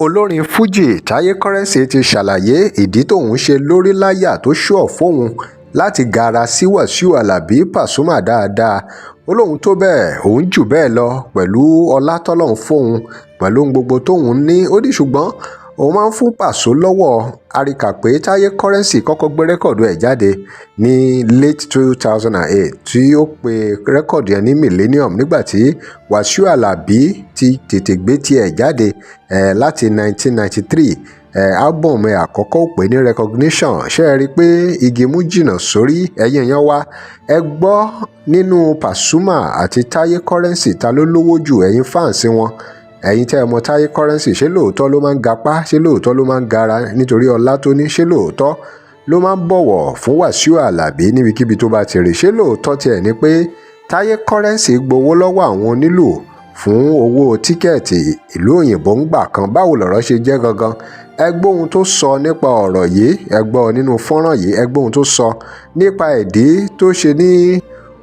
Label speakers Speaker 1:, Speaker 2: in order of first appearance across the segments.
Speaker 1: olórin Fuji Taye ti ṣàlàyé ìdí tóun ṣe lórí láyà tó ṣúọ̀ fóun láti gara sí Wasiu Alabi Pasuma dáadáa. Ó lóun tó bẹ́ẹ̀, òun jù bẹ́ẹ̀ lọ pẹ̀lú ọlá tọ́lọ́run fóun pẹ̀lú ohun gbogbo tóun ní. Ó ní ṣùgbọ́n òun máa ń fún Pàṣọ lọ́wọ́. A rí kà pé Taye kọ́kọ́ gbé rẹ́kọ̀dù ẹ̀ jáde ní late 2008 tí ó pe rẹ́kọ̀dù ẹ̀ ní Millennium nígbà tí Wasiu Alabi ti tètè gbé tiẹ̀ jáde láti 1993. Album ẹ̀ àkọ́kọ́ ó pè ní Recognition. Ṣé ẹ rí i pé igi mú jìnnà sórí ẹ̀yin èèyàn wa? Ẹ gbọ́ nínú Pasuma àti Taye ta ló lówó jù, ẹ̀yin fáǹsì wọn. Ẹ̀yin tẹ́ ẹ mọ Taye ṣé lóòótọ́ ló máa ń gapá, ṣé lóòótọ́ ló máa ń gara nítorí ọlá tó ní, ṣé lóòótọ́ ló máa ń bọ̀wọ̀ fún Wasiu Alabi níbikíbi tó bá ti rí, ṣé lóòótọ́ tiẹ̀ ni pé Taye gbowó lọ́wọ́ àwọn onílù fún owó tíkẹ́ẹ̀tì ìlú òyìnbó ń gbà kan? Báwo lọ̀rọ̀ ṣe jẹ́ gangan? Ẹ gbọ́ ohun tó sọ nípa ọ̀rọ̀ yìí, ẹ gbọ́ nínú fọ́nrán yìí, ẹ gbọ́ ohun tó sọ nípa ìdí tó ṣe ní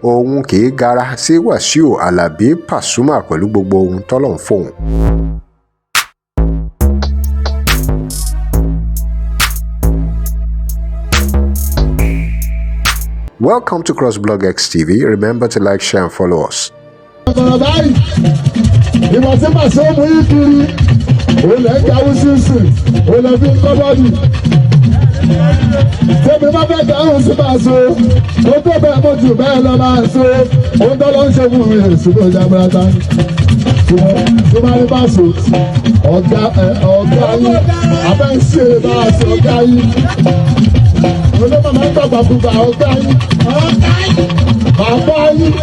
Speaker 1: òun kì í gara sí Wasiu Alabi Pasuma pẹ̀lú gbogbo ohun tọ́lọ́run fóun. Welcome to CrossBlogX TV. Remember to like, share and follow us.
Speaker 2: Ìwọ̀n tí màá ṣe mú yín kiri, òun lè jáwé sísìn, òun lè fi ń kọ́ bọ́ọ̀dù. Tèmi bá fẹ́ dáhùn sí máa so, ó tó bẹ́ẹ̀ mo jù bẹ́ẹ̀ lọ máa so, òun tó lọ ń ṣe fún mi èsì ló já bàtà. Tó bá rí bá so, ọ̀gá yín, abẹ́ ń ṣe máa so ọ̀gá yín. Olóòmọ̀ máa ń gbàgbà gbùgbà ọ̀gá yín, bàbá yín.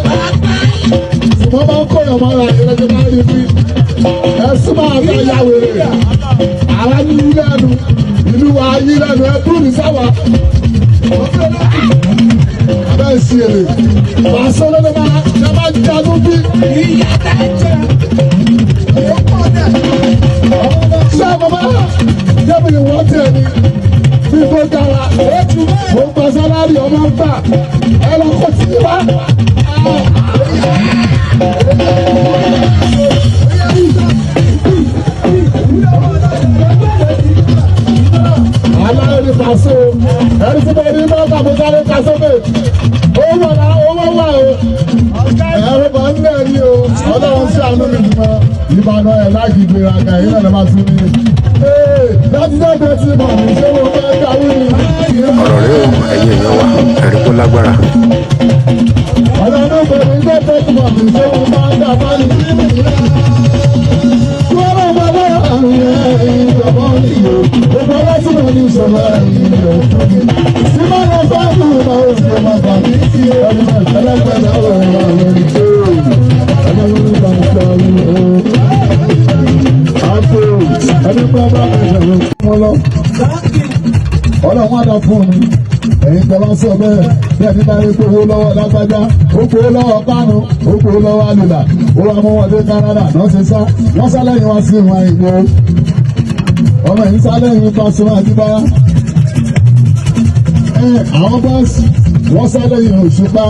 Speaker 2: Wọ́n máa ń kóyọ̀ mọ́ra ìrẹ́jọ máa ń rí bí ẹ̀sùn máa ń bá yàwó rẹ̀. Àwa ní ilé ẹnu, ìlú wa yí lẹ́nu ẹ̀kú ní sáwà. Abẹ́ ìsì èrè, Pàṣọ lọ́dọ̀ máa ń jagun bí. Ṣé bàbá jẹ́bi ni wọ́n tẹ̀ ní bí kò dára? Mo ń pa sálárì ọmọ ń gbà, ẹ lọ kó tì í wá. Aláàrí Pàṣọ, ẹni tí mo ní bá kàmúkálé kásókè, owó wà o, ẹ̀rọ kan ń lẹ̀ ní o, ọlọ́run sí àánú mi jùlọ, ìbànú ẹ̀ láti gbéraga yìí náà lè máa tún ní. Láti dẹ́gbẹ́ tí mo ní ṣé mo fẹ́ kàwé ni.
Speaker 1: Ọ̀rọ̀ rẹ̀ o, ẹ̀yin èèyàn wa, ẹ̀rí kó lágbára.
Speaker 2: Ọlọ́run kò ní dẹ́gbẹ́ tí mo ní ṣé mo máa ń dà bá ní. Wọ́n bá bá àrùn ìjọba ìlú, gbogbo láti mọ̀ ní ìṣọ̀lá ìlú. Sí máa lọ bá ìlú ọmọ oṣù ọmọ bàbí tí ọdún ẹlẹ́gbẹ̀rẹ̀ ọ̀rọ̀ àwọn ìjọ ọlọ́run bá ń sọ ìlú. Àpò ẹni pé ọba ẹ̀jẹ̀ wọn lọ. Ọlọ́run á dá fún mi. Ẹ̀yin tẹ́ wá sọ bẹ́ẹ̀ bí ẹni bá rí owó lọ́wọ́ lágbájá, ó gbowó lọ́wọ́ Kánú, ó gbowó lọ́wọ́ Àlùlà, ó wá mú wọn dé Canada, wọ́n ṣe sá, wọ́n sá lẹ́yìn wá sí ìwọ̀n ìgbò. Ọmọ yìí sá lẹ́yìn Pasuma àdìbá. Àwọn bọ́ọ̀sì wọ́n sá lẹ́yìn Òṣùpá.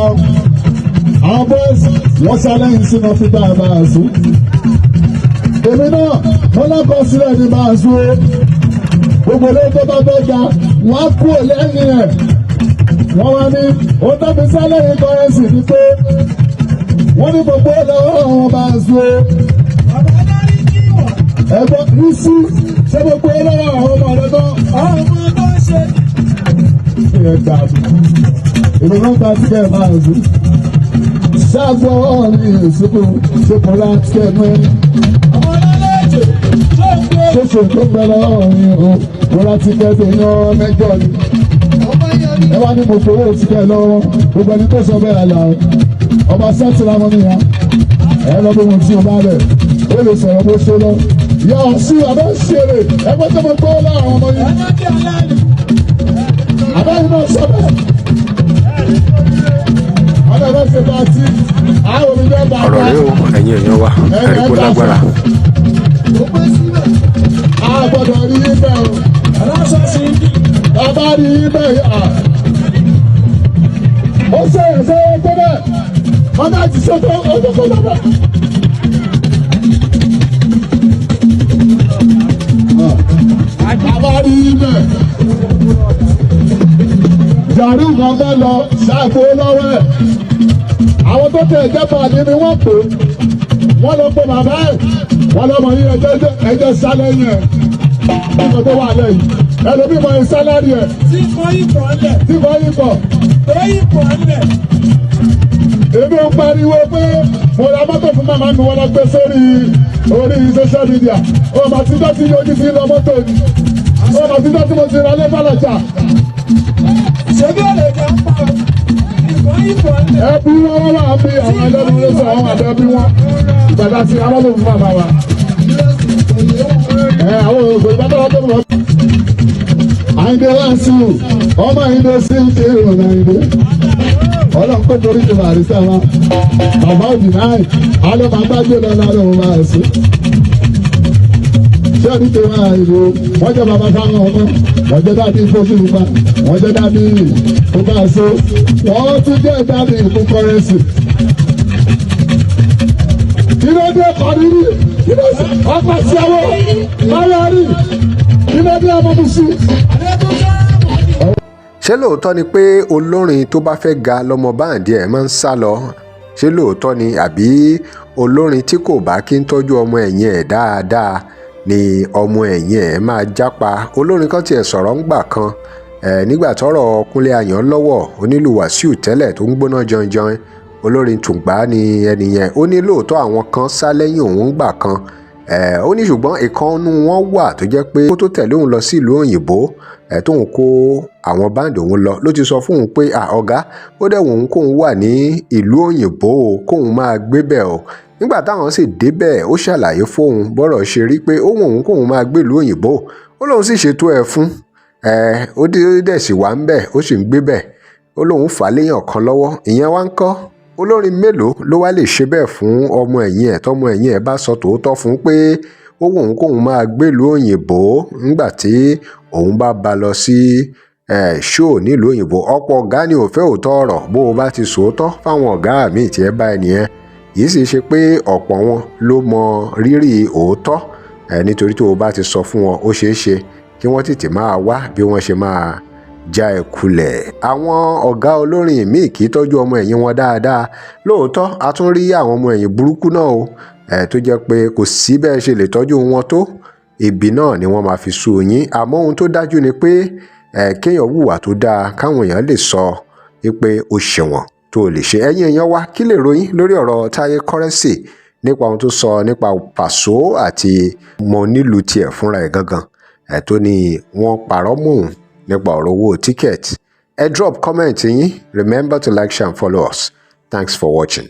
Speaker 2: Àwọn bọ́ọ̀sì wọ́n sá lẹ́yìn sínú fífà Bàṣọ. Èmi náà wọ́n lọ́kọ̀ sílẹ̀ ní Bàṣọ. Gbogbo ilé tó bá fẹ́ ga, wọ́n á kú lẹ́yìn ẹ̀. Wọ́n wá ní ó tóbi sálẹ̀yìn kọ́rẹ́nsì ní pé wọ́n ní gbogbo lọ́wọ́ wọn bá so. Ẹ̀gbọ́n ní sí ṣé gbogbo lọ́wọ́ àwọn ọmọ rẹ̀ tán. Àwọn ọmọ tó ń ṣe. Ìyẹn gbà mí. Èmi náà gba tíkẹ́ máa zú. Ṣáàgbọ́ ọ̀rìn ìsìnkú ṣèkò láti kẹ́mẹ́. Àwọn ọlọ́lẹ́jẹ̀ ṣoṣo tó ń bẹ lọ́wọ́ yìí o. Mo ra tíkẹ́ẹ̀tì yan mẹ́jọ ni. Ẹ wá ní mo fowó tíkẹ́ lọ́wọ́. Gbogbo ẹni tó sọ bẹ́ẹ̀ là ó. Ọba sẹ́tì la mọ́ níyà. Ẹ lọ bí mo ti o bá rẹ̀. Ó lè sọ̀rọ̀ bó ṣe lọ. Yà ọ̀ sí abẹ́ ṣeré. Ẹgbẹ́ tó mo gbọ́ láwọn ọmọ yìí. Abẹ́yìn náà sọ bẹ́ẹ̀. Ọ̀dọ̀ bá ṣe bá ti. Àwọn omi bẹ́ẹ̀ bá a.
Speaker 1: Ọ̀rọ̀ rẹ̀ o, ẹ̀yin èèyàn wa, ẹ̀rí kó lágbára.
Speaker 2: A gbọ́dọ̀ rí ibẹ̀ o. Bàbá rí ibẹ̀ yà. Ó ṣe ẹ̀ṣẹ́ tó bẹ́ẹ̀. Wọ́n bá ti ṣètò ọjọ́ tó lọ́bẹ̀. fẹ́ lọ ṣáàgbó lọ́wọ́ ẹ̀ àwọn tó tẹ̀ ẹ̀jẹ̀ pàdé ni wọ́n pè wọ́n lọ pé bàbá ẹ̀ wọ́n lọ́mọ yín ẹjẹ́ sálẹ̀ yẹn nígbà tó wà lẹ́yìn ẹlòmíì mọ ìsálárì ẹ̀ tí kò yí pọ̀ èmi ń pariwo pé mo ra mọ́tò fún màmá mi wọ́n lọ gbé sórí orí social media ọmọ àtijọ́ tí yóò ní sí lọ mọ́tò ni ọmọ àtijọ́ tí mo ti ra lẹ́fàlọ́jà. ṣébí ọ̀lẹ́ ìjà ń pa ẹbí wọn wà bí àwọn ẹlẹ́nu ló sọ àwọn àbẹ́bí wọn ìgbàdá sí aráàlú fún màmá wa. àwọn òṣèlú bá tọ́lá tó lọ. Àyìndé Wasiu ọmọ Àyìndé sí ń ṣe ìrònà Àyìndé ọlọ́run kó torí ti bàrí sáwa bàbá òbí náà alẹ́ máa gbájú lọ lálẹ́ òun máa sí. ṣé ẹni tó máa ìlú wọ́n jẹ́ bàbá sáwọn ọmọ wọ́n jẹ́ dábì fóṣù nípa wọ́n jẹ́ dábì fúnpa so wọ́n tún jẹ́ dábì fún kọ́rẹ́nsì. kí ló dé kọ́ni rí kí ló dé ọkọ̀ sí àwọn báyọ̀ rí kí ló dé ọmọ mi sí.
Speaker 1: ṣé lóòótọ́ ni pé olórin tó bá fẹ́ ga lọ́mọ báǹdì ẹ̀ máa ń sá lọ? ṣé lóòótọ́ ni àbí olórin tí kò bá kí ń tọ́jú ọmọ ẹ̀yìn ẹ̀ dáadáa ni ọmọ ẹ̀yìn ẹ̀ máa jápa? olórin kan tiẹ̀ sọ̀rọ̀ ń gbà kan nígbà tọ́rọ̀ Kúnlé Ayọ̀nlọ́wọ́ onílù Wàsíù tẹ́lẹ̀ tó ń gbóná janjan olórin Tùngbá ni ẹnìyẹn ó ní lóòótọ́ àwọn kan sá lẹ́yìn òun gbà kan ó ní ṣùgbọ́n ìkànnù wọn wà tó jẹ́ pé kó tó tẹ̀lé òun lọ sí ìlú òyìnbó tóun kó àwọn báńdì òun lọ ló ti sọ fún òun pé ọ̀gá ó dẹ̀ wọ́n kóun wà ní ìlú òyìnbó kóun máa gbé bẹ̀ o nígbà táwọn sì débẹ̀ ó ṣàlàyé fóun bọ́rọ̀ ṣe rí pé ó wọ̀n kóun máa gbé ìlú òyìnbó ó lóun sì ṣètò ẹ̀ fún ó dẹ̀ sì wà ń bẹ̀ ó sì ń gbé bẹ̀ ó lóun fà á léèyàn kan lọ́wọ́ ìyẹn wá ń kọ́ olórin mélòó ló wá lè ṣe bẹ́ẹ̀ fún ọmọ ẹ̀yìn ẹ̀ tọ́mọ ẹ̀yìn ẹ̀ bá sọ tòótọ́ fún pé ó wọ̀n kóun máa gbélùú òyìnbó nígbà tí òun bá ba lọ sí ṣóò nílùú òyìnbó ọ̀pọ̀ ọ̀gá ni ò fẹ́ òótọ́ ọ̀rọ̀ bó o bá ti sòótọ́ fáwọn ọ̀gá mi tí ẹ bá ẹnìyẹn yìí sì ṣe pé ọ̀pọ̀ wọn ló mọ rírì òótọ́ nítorí tó o bá ti sọ fún wọn ó ṣeé ṣe kí wọ́n tètè máa wá bí wọ́n ṣe máa já ẹ kulẹ̀. àwọn ọ̀gá olórin míì kì í tọ́jú ọmọ ẹ̀yìn wọn dáadáa lóòótọ́ a tún rí àwọn ọmọ ẹ̀yìn burúkú náà o tó jẹ́ pé kò sí bẹ́ẹ̀ ṣe lè tọ́jú wọn tó ibi náà ni wọ́n máa fi sú yín àmọ́ ohun tó dájú ni pé kéèyàn hùwà tó dáa káwọn èèyàn lè sọ pé ó ṣẹ̀wọ̀n tó lè ṣe. ẹ̀yin èèyàn wa kí lè ròyìn lórí ọ̀rọ̀ Taye Currency nípa ohun tó sọ nípa Paso àti mọ nílùú tiẹ̀ fúnra ẹ̀ gangan tó ní wọ́n parọ́ mọ́ òun nípa ọ̀rọ̀ owó ticket. Drop comment yín. Remember to like, share and follow us. Thanks for watching.